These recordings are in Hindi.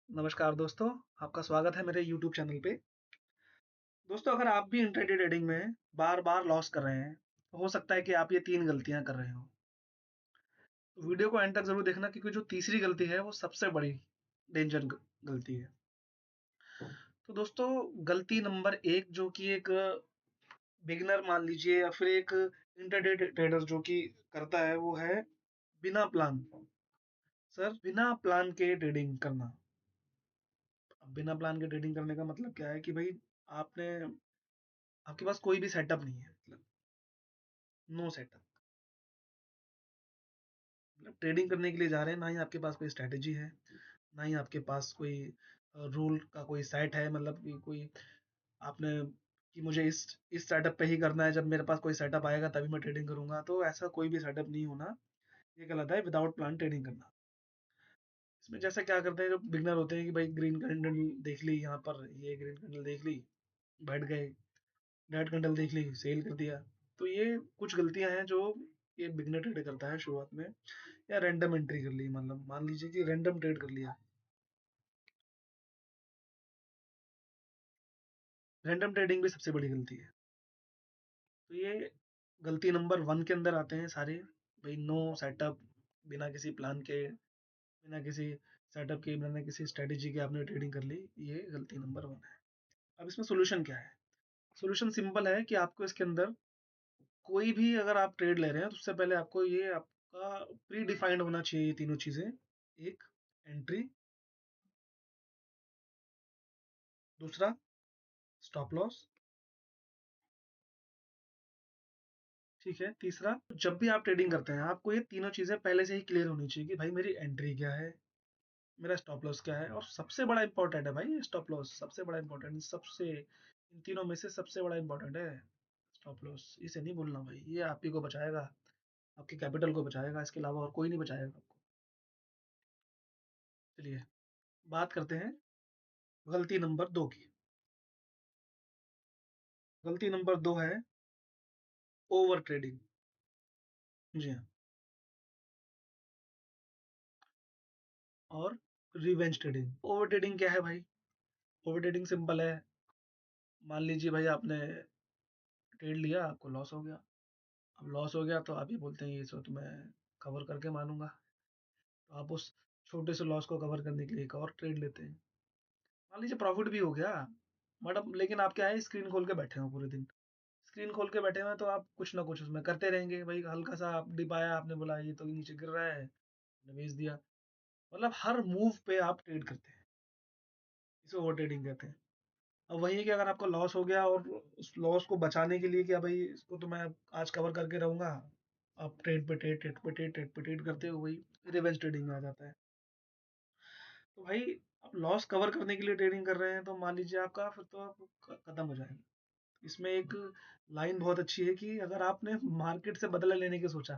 नमस्कार दोस्तों, आपका स्वागत है मेरे यूट्यूब चैनल पे। दोस्तों, अगर आप भी इंट्राडे ट्रेडिंग में बार-बार लॉस कर रहे हैं, तो हो सकता है कि आप ये 3 गलतियाँ कर रहे हो। तो वीडियो को एंड तक ज़रूर देखना क्योंकि जो तीसरी गलती है वो सबसे बड़ी डेंजर गलती है। तो दोस्तों, गलती नंबर 1 जो कि एक बिगिनर मान लीजिए या फिर एक इंट्राडे ट्रेडर जो कि करता है वो है बिना प्लान। सर, बिना प्लान के ट्रेडिंग करना। अब बिना प्लान के ट्रेडिंग करने का मतलब क्या है कि भाई आपने आपके पास कोई भी सेटअप नहीं है, मतलब नो सेटअप। मतलब ट्रेडिंग करने के लिए जा रहे हैं, ना ही आपके पास कोई स्ट्रैटेजी है, ना ही आपके पास कोई रूल का कोई सेट है, मतलब कि कोई आपने कि मुझे इस सेटअप पे ही करना है, जब मेरे पास कोई सेटअप आएगा तभी मैं ट्रेडिंग करूंगा। तो ऐसा कोई भी सेटअप नहीं होना, ये गलत है विदाउट प्लान ट्रेडिंग करना। इसमें जैसे क्या करते हैं जो बिगनर होते हैं कि भाई ग्रीन कैंडल देख ली, यहाँ पर ये ग्रीन कैंडल देख ली, बैठ गए, रेड कैंडल देख ली, सेल कर दिया। तो ये कुछ गलतियां हैं जो ये बिगनर ट्रेड करता है शुरुआत में। या रैंडम एंट्री कर ली, मतलब मान लीजिए कि रैंडम ट्रेड कर लिया। रैंडम ट्रेडिंग भी सबसे बड़ी गलती है। तो ये गलती नंबर 1 के अंदर आते हैं सारे। भाई नो सेटअप, बिना किसी प्लान के, बिना किसी सेटअप के, बिना किसी स्ट्रेटेजी के आपने ट्रेडिंग कर ली, ये गलती नंबर 1 है। अब इसमें सोल्यूशन क्या है? सोल्यूशन सिंपल है कि आपको इसके अंदर कोई भी अगर आप ट्रेड ले रहे हैं तो उससे पहले आपको ये आपका प्री डिफाइंड होना चाहिए ये तीनों चीजें। एक, एंट्री। दूसरा, स्टॉप लॉस। ठीक है। तीसरा, जब भी आप ट्रेडिंग करते हैं आपको ये तीनों चीजें पहले से ही क्लियर होनी चाहिए कि भाई मेरी एंट्री क्या है, मेरा स्टॉप लॉस क्या है, और सबसे बड़ा इंपॉर्टेंट है भाई स्टॉप लॉस। सबसे बड़ा इंपॉर्टेंट, सबसे इन तीनों में से सबसे बड़ा इंपॉर्टेंट है स्टॉप लॉस। इसे नहीं भूलना भाई, ये आप ही को बचाएगा, आपके कैपिटल को बचाएगा, इसके अलावा और कोई नहीं बचाएगा आपको। चलिए बात करते हैं गलती नंबर 2 की। गलती नंबर 2 है ओवर ट्रेडिंग। जी हाँ। और रिवेंज ट्रेडिंग। ओवर ट्रेडिंग क्या है भाई? ओवर ट्रेडिंग सिंपल है। मान लीजिए भाई आपने ट्रेड लिया, आपको लॉस हो गया। अब लॉस हो गया तो आप ये बोलते हैं ये सो तो मैं कवर करके मानूंगा। तो आप उस छोटे से लॉस को कवर करने के लिए एक और ट्रेड लेते हैं। मान लीजिए प्रॉफिट भी हो गया, मैडम, लेकिन आप क्या है स्क्रीन खोल के बैठे हो पूरे दिन। स्क्रीन खोल के बैठे हुए हैं तो आप कुछ ना कुछ उसमें करते रहेंगे भाई। हल्का सा आप डिप आया, आपने बोला ये तो नीचे गिर रहा है, आपने बेच दिया। मतलब हर मूव पे आप ट्रेड करते हैं, इसे ओवर ट्रेडिंग कहते हैं। अब वही है कि अगर आपका लॉस हो गया और उस लॉस को बचाने के लिए क्या भाई इसको तो मैं आज कवर करके रहूंगा, आप ट्रेड पे ट्रेड, ट्रेड पे ट्रेड, ट्रेड पे ट्रेड करते हो, वही रिवेंज ट्रेडिंग में आ जाता है। तो भाई आप लॉस कवर करने के लिए ट्रेडिंग कर रहे हैं तो मान लीजिए आपका फिर तो आप खत्म हो जाएगा। इसमें एक लाइन बहुत अच्छी है कि अगर आपने मार्केट से बदला लेने की सोचा,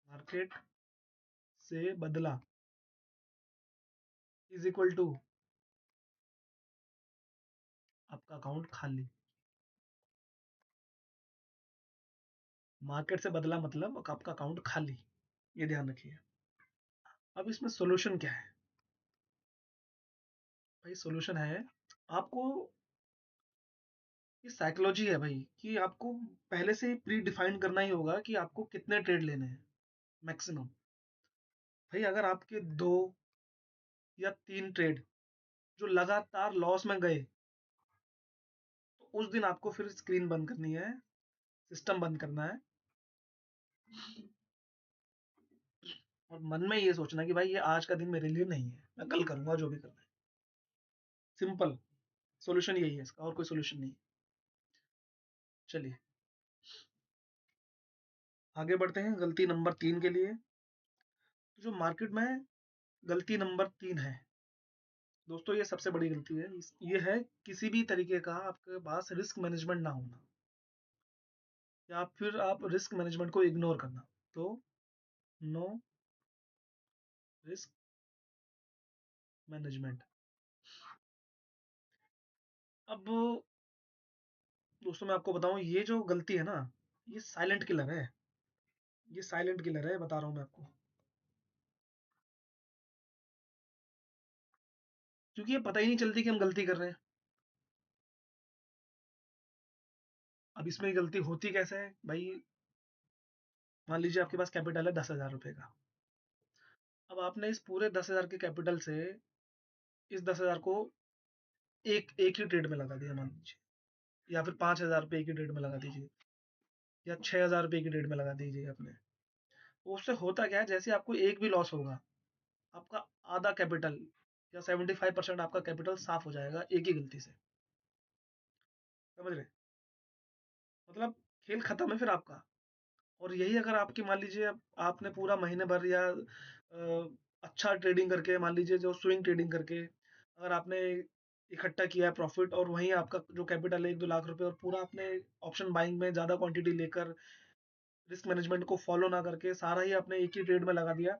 मार्केट से बदला इज इक्वल टू आपका अकाउंट खाली। मार्केट से बदला मतलब आपका अकाउंट खाली, ये ध्यान रखिए। अब इसमें सॉल्यूशन क्या है? भाई सॉल्यूशन है, आपको ये साइकोलॉजी है भाई कि आपको पहले से ही प्री डिफाइन करना ही होगा कि आपको कितने ट्रेड लेने हैं मैक्सिमम। भाई अगर आपके 2 या 3 ट्रेड जो लगातार लॉस में गए, तो उस दिन आपको फिर स्क्रीन बंद करनी है, सिस्टम बंद करना है, और मन में ये सोचना कि भाई ये आज का दिन मेरे लिए नहीं है, मैं कल करूंगा जो भी करना है। सिंपल सॉल्यूशन यही है इसका, और कोई सॉल्यूशन नहीं। चलिए आगे बढ़ते हैं गलती नंबर 3 के लिए। तो जो मार्केट में गलती नंबर 3 है दोस्तों, ये सबसे बड़ी गलती है। ये है किसी भी तरीके का आपके पास रिस्क मैनेजमेंट ना होना, या फिर आप रिस्क मैनेजमेंट को इग्नोर करना। तो नो रिस्क मैनेजमेंट। अब दोस्तों मैं आपको बताऊं, ये जो गलती है ना, ये साइलेंट किलर है। ये साइलेंट किलर है, बता रहा हूं मैं आपको। क्योंकि ये पता ही नहीं चलती कि हम गलती कर रहे हैं। अब इसमें गलती होती कैसे है भाई? मान लीजिए आपके पास कैपिटल है 10,000 रुपए का। अब आपने इस पूरे 10,000 के कैपिटल से इस 10,000 को एक एक ही ट्रेड में लगा दिया मान लीजिए, या फिर 5,000 रुपये एक ही ट्रेड में लगा दीजिए, या 6,000 रुपये एक ही ट्रेड में लगा दीजिए अपने। तो उससे होता क्या है, जैसे आपको एक भी लॉस होगा, आपका आधा कैपिटल या 75% आपका कैपिटल साफ हो जाएगा एक ही गलती से। समझ रहे? मतलब खेल खत्म है फिर आपका। और यही अगर आपकी मान लीजिए आपने पूरा महीने भर या अच्छा ट्रेडिंग करके, मान लीजिए जो स्विंग ट्रेडिंग करके अगर आपने इकट्ठा किया है प्रॉफिट, और वहीं आपका जो कैपिटल है 1-2 लाख रुपए, और पूरा आपने ऑप्शन बाइंग में ज़्यादा क्वांटिटी लेकर रिस्क मैनेजमेंट को फॉलो ना करके सारा ही आपने एक ही ट्रेड में लगा दिया,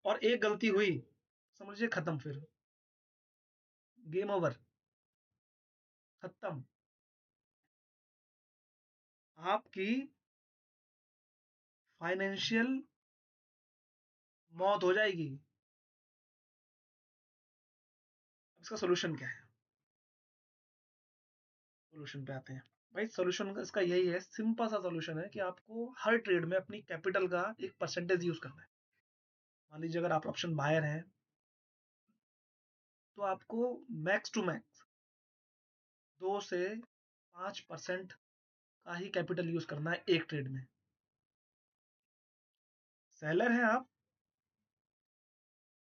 और एक गलती हुई, समझिए खत्म फिर, गेम ओवर, खत्म। आपकी फाइनेंशियल मौत हो जाएगी। अब इसका सोल्यूशन क्या है? सोल्यूशन पे आते हैं। भाई सोल्यूशन इसका यही है, सिंपल सा सोल्यूशन है कि आपको हर ट्रेड में अपनी कैपिटल का एक परसेंटेज यूज करना है। मान लीजिए अगर आप ऑप्शन बायर हैं, तो आपको मैक्स टू मैक्स 2 से 5% का ही कैपिटल यूज करना है एक ट्रेड में। सेलर हैं आप,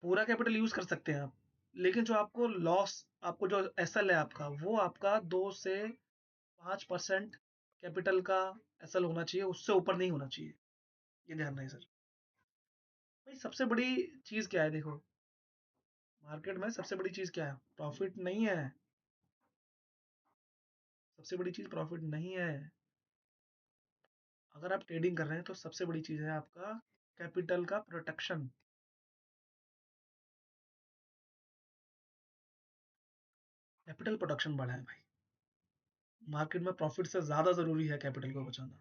पूरा कैपिटल यूज कर सकते हैं आप, लेकिन जो आपको लॉस, आपको जो एसएल है आपका, वो आपका 2 से 5% कैपिटल का एसएल होना चाहिए, उससे ऊपर नहीं होना चाहिए। ये ध्यान रहे सर। भाई सबसे बड़ी चीज क्या है देखो, मार्केट में सबसे बड़ी चीज क्या है? प्रॉफिट नहीं है। सबसे बड़ी चीज प्रॉफिट नहीं है। अगर आप ट्रेडिंग कर रहे हैं तो सबसे बड़ी चीज है आपका कैपिटल का प्रोटेक्शन। कैपिटल प्रोटेक्शन बढ़ा है भाई। मार्केट में प्रॉफिट से ज्यादा जरूरी है कैपिटल को बचाना।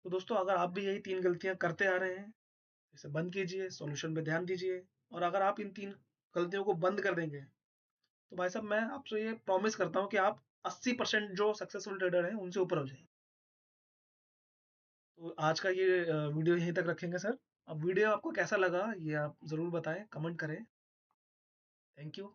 तो दोस्तों, अगर आप भी यही 3 गलतियां करते आ रहे हैं, इसे बंद कीजिए, सॉल्यूशन पे ध्यान दीजिए। और अगर आप इन 3 गलतियों को बंद कर देंगे, तो भाई साहब मैं आपसे ये प्रॉमिस करता हूँ कि आप 80% जो सक्सेसफुल ट्रेडर हैं उनसे ऊपर हो जाएंगे। तो आज का ये वीडियो यहीं तक रखेंगे सर। अब वीडियो आपको कैसा लगा ये आप ज़रूर बताएं, कमेंट करें। Thank you.